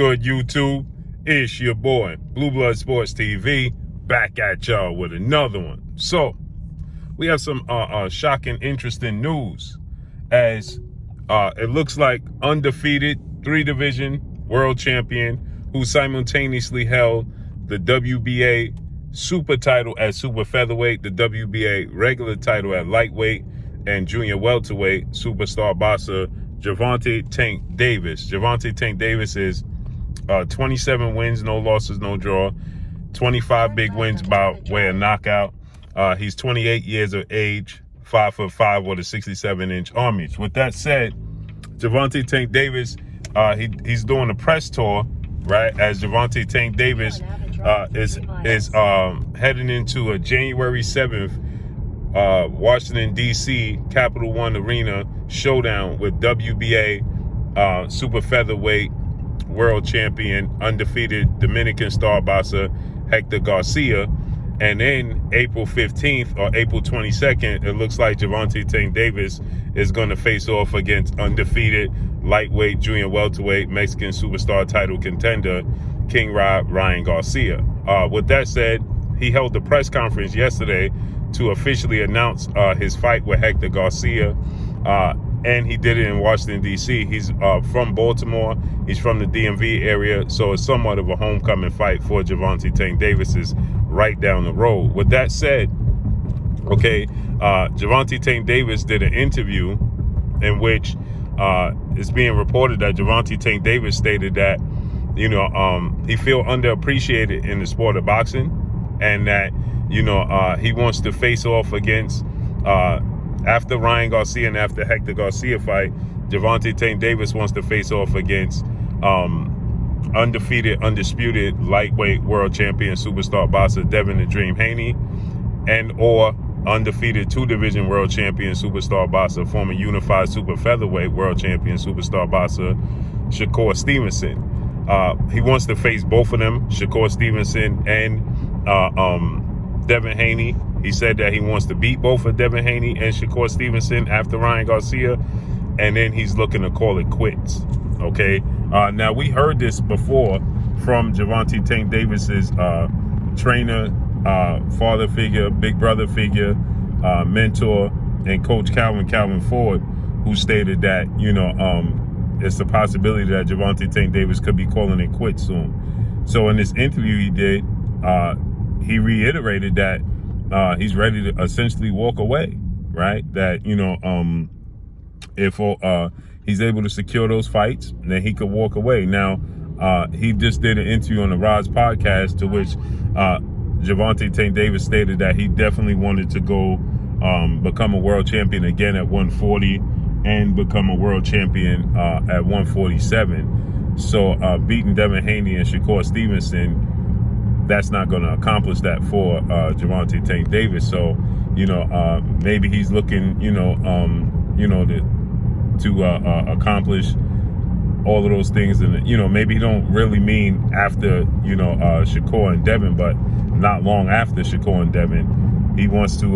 Good YouTube, it's your boy Blue Blood Sports TV back at y'all with another one. So we have some shocking, interesting news as it looks like undefeated 3-division world champion who simultaneously held the WBA super title at super featherweight, the WBA regular title at lightweight, and junior welterweight, superstar boxer Gervonta Tank Davis. Gervonta Tank Davis is 27 wins, no losses, no draw, 25 big wins by way of knockout. He's 28 years of age, 5'5" with a 67-inch arm reach. With that said, Gervonta Tank Davis, he's doing a press tour, right? As Gervonta Tank Davis is heading into a January 7th Washington D.C. Capital One Arena showdown with WBA super featherweight world champion, undefeated Dominican star boxer Hector Garcia. And then April 15th or April 22nd, it looks like Gervonta Tank Davis is going to face off against undefeated lightweight, junior welterweight, Mexican superstar title contender King Ryan Garcia. With that said, he held the press conference yesterday to officially announce his fight with Hector Garcia. And he did it in Washington, D.C. He's from Baltimore. He's from the DMV area, so it's somewhat of a homecoming fight for Gervonta Tank Davis is right down the road. With that said, okay, Gervonta Tank Davis did an interview in which it's being reported that Gervonta Tank Davis stated that, you know, he feel underappreciated in the sport of boxing, and that, you know, he wants to face off against after Ryan Garcia and after Hector Garcia fight, Gervonta Tank Davis wants to face off against undefeated, undisputed lightweight world champion superstar boxer Devin the Dream Haney, and or undefeated 2-division world champion superstar boxer, former unified super featherweight world champion superstar boxer Shakur Stevenson. He wants to face both of them, Shakur Stevenson and Devin Haney. He said that he wants to beat both of Devin Haney and Shakur Stevenson after Ryan Garcia, and then he's looking to call it quits. Okay. Now we heard this before from Gervonta Tank Davis's trainer, father figure, big brother figure, mentor, and coach Calvin Ford, who stated that, you know, it's a possibility that Gervonta Tank Davis could be calling it quits soon. So in this interview he did, he reiterated that he's ready to essentially walk away, right? That, you know, if he's able to secure those fights, then he could walk away. Now, he just did an interview on the Roz podcast to which Gervonta Tank Davis stated that he definitely wanted to go become a world champion again at 140 and become a world champion at 147. So beating Devin Haney and Shakur Stevenson, that's not going to accomplish that for Gervonta Tank Davis. So, you know, maybe he's looking, you know, to accomplish all of those things, and, you know, maybe he don't really mean after, you know, Shakur and Devin, but not long after Shakur and Devin, he wants to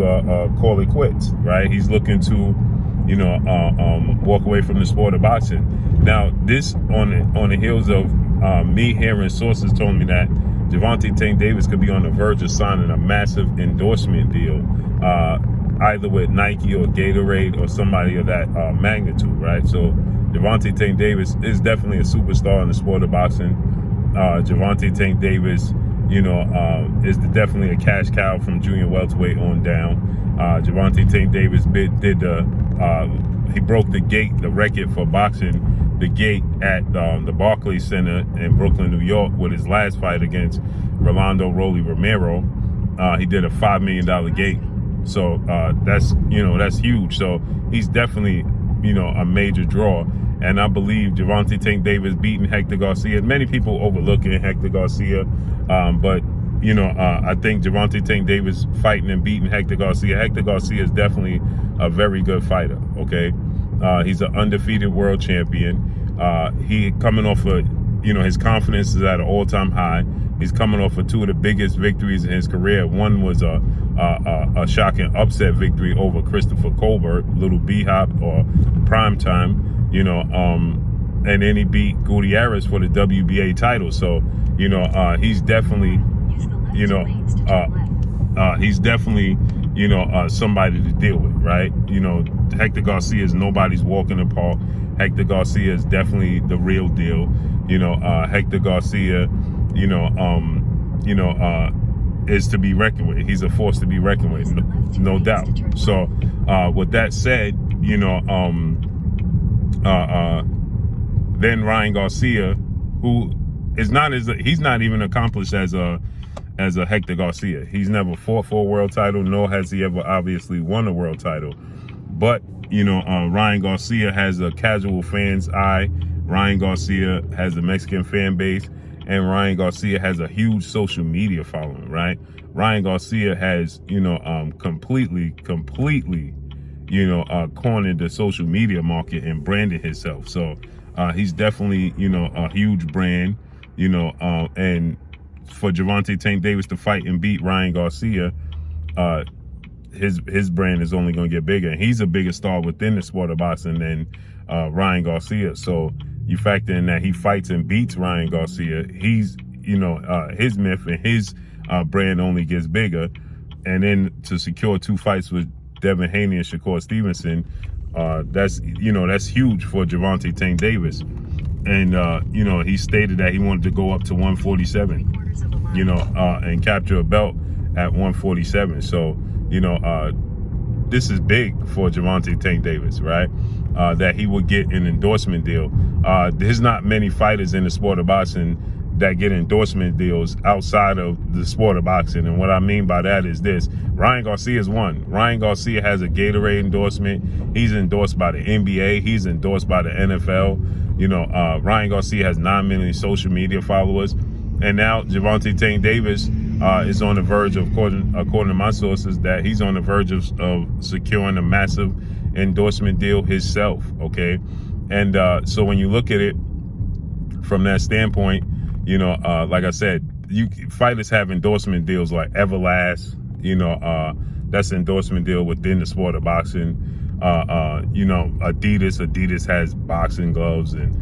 call it quits, right? He's looking to, you know, walk away from the sport of boxing. Now, this on the heels of me hearing sources telling me that Gervonta Tank Davis could be on the verge of signing a massive endorsement deal, either with Nike or Gatorade or somebody of that magnitude, right? So Gervonta Tank Davis is definitely a superstar in the sport of boxing. Gervonta Tank Davis, you know, is definitely a cash cow from junior welterweight on down. Gervonta Tank Davis he broke the record for boxing the gate at the Barclays Center in Brooklyn, New York, with his last fight against Rolando Rolly Romero. He did a $5 million gate. So that's, you know, that's huge. So he's definitely, you know, a major draw. And I believe Gervonta Tank Davis beating Hector Garcia. Many people overlooking Hector Garcia, but, you know, I think Gervonta Tank Davis fighting and beating Hector Garcia. Hector Garcia is definitely a very good fighter. Okay. He's an undefeated world champion. He coming off of, you know, his confidence is at an all-time high. He's coming off of 2 of the biggest victories in his career. One was a shocking upset victory over Christopher Colbert, Little B-Hop or Primetime, you know, and then he beat Gutierrez for the WBA title. So, you know, he's definitely, you know, he's definitely, you know, somebody to deal with, right? You know, Hector Garcia is nobody's walk in the park. Hector Garcia is definitely the real deal. You know, Hector Garcia, you know, is to be reckoned with. He's a force to be reckoned with, no doubt. So, with that said, you know, then Ryan Garcia, who is not he's not even accomplished as a Hector Garcia. He's never fought for a world title, nor has he ever obviously won a world title. But, you know, Ryan Garcia has a casual fan's eye. Ryan Garcia has a Mexican fan base, and Ryan Garcia has a huge social media following, right? Ryan Garcia has, you know, completely, you know, cornered the social media market and branded himself. So he's definitely, you know, a huge brand, you know, and for Gervonta Tank Davis to fight and beat Ryan Garcia, his brand is only going to get bigger. And he's a bigger star within the sport of boxing than Ryan Garcia. So you factor in that he fights and beats Ryan Garcia, he's, you know, his myth and his brand only gets bigger. And then to secure 2 fights with DEVIN Haney and Shakur Stevenson, that's, you know, that's huge for Gervonta Tank Davis. And, you know, he stated that he wanted to go up to 147, you know, and capture a belt at 147. So, you know, this is big for Gervonta Tank Davis, right? That he would get an endorsement deal. There's not many fighters in the sport of boxing that get endorsement deals outside of the sport of boxing. And what I mean by that is this: Ryan Garcia is one. Ryan Garcia has a Gatorade endorsement. He's endorsed by the NBA. He's endorsed by the NFL. You know, Ryan Garcia has 9 million social media followers. And now Gervonta Tank Davis is on the verge of, according to my sources, that he's on the verge of securing a massive endorsement deal himself, okay? And so when you look at it from that standpoint, you know, like I said, fighters have endorsement deals like Everlast, you know, that's an endorsement deal within the sport of boxing. You know, Adidas has boxing gloves and,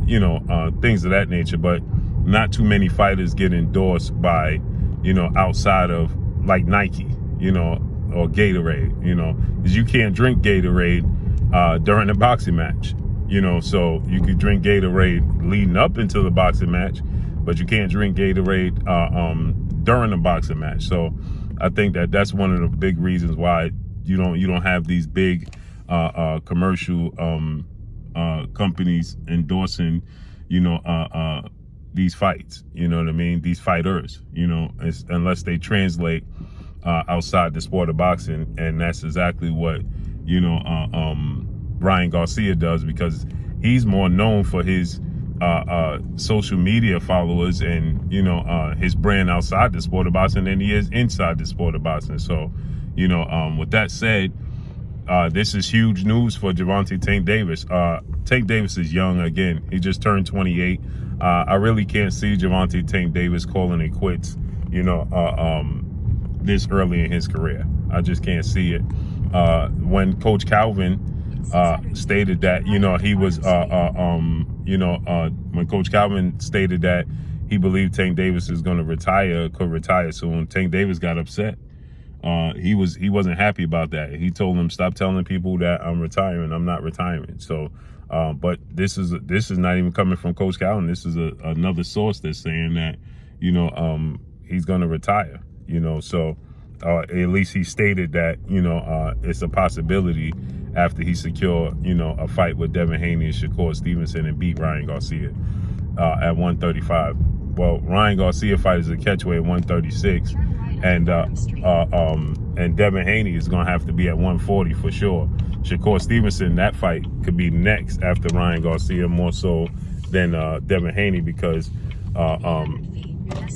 you know, things of that nature. But not too many fighters get endorsed by, you know, outside of like Nike, you know, or Gatorade, you know, because you can't drink Gatorade during a boxing match, you know. So you could drink Gatorade leading up into the boxing match, but you can't drink Gatorade during the boxing match. So I think that that's one of the big reasons why you don't have these big commercial companies endorsing, you know, these fights, you know what I mean? These fighters, you know, unless they translate outside the sport of boxing. And that's exactly what, you know, Ryan Garcia does, because he's more known for his social media followers and, you know, his brand outside the sport of boxing than he is inside the sport of boxing. So, you know, with that said, this is huge news for Gervonta Tank Davis. Tank Davis is young again. He just turned 28. I really can't see Gervonta Tank Davis calling it quits, you know, this early in his career. I just can't see it. When Coach Calvin stated that, you know, he was, you know, when Coach Calvin stated that he believed Tank Davis is going to could retire soon, Tank Davis got upset. He wasn't happy about that. He told him, stop telling people that I'm retiring. I'm not retiring. So, but this is not even coming from Coach Calvin. This is another source that's saying that, you know, he's going to retire, you know. So, at least he stated that, you know, it's a possibility after he secured, you know, a fight with DEVIN Haney and Shakur Stevenson and beat Ryan Garcia at 135. Well, Ryan Garcia fight is a catchweight at 136. And DEVIN Haney is going to have to be at 140 for sure. Shakur Stevenson, that fight could be next after Ryan Garcia, more so than DEVIN Haney, because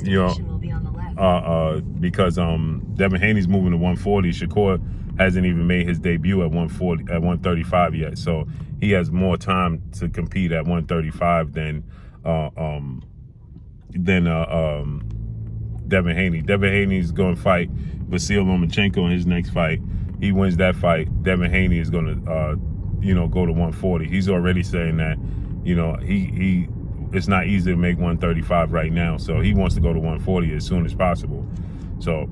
you know, because DEVIN Haney's moving to 140. Shakur hasn't even made his debut at 135 yet, so he has more time to compete at 135 than DEVIN Haney. DEVIN Haney's going to fight Vasyl Lomachenko in his next fight. He wins that fight, DEVIN Haney is going to, you know, go to 140. He's already saying that, You know, it's not easy to make 135 right now, so he wants to go to 140 as soon as possible. So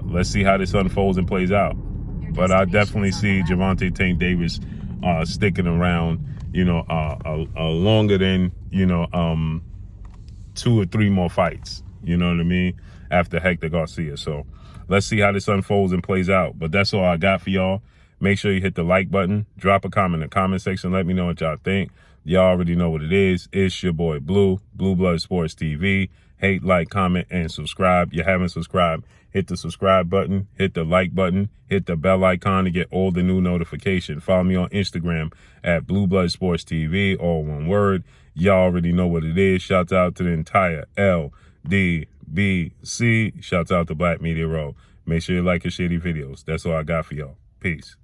let's see how this unfolds and plays out. But I definitely see Gervonta Tank Davis sticking around, you know, longer than, you know, 2 or 3 more fights. You know what I mean? After Hector Garcia. So let's see how this unfolds and plays out. But that's all I got for y'all. Make sure you hit the like button. Drop a comment in the comment section. Let me know what y'all think. Y'all already know what it is. It's your boy Blue Blood Sports TV. Hate, like, comment, and subscribe. You haven't subscribed, hit the subscribe button, hit the like button, hit the bell icon to get all the new notifications. Follow me on Instagram at Blue Blood Sports TV, all one word. Y'all already know what it is. Shouts out to the entire LDBC. Shouts out to Black Media Row. Make sure you like and share these videos. That's all I got for y'all. Peace.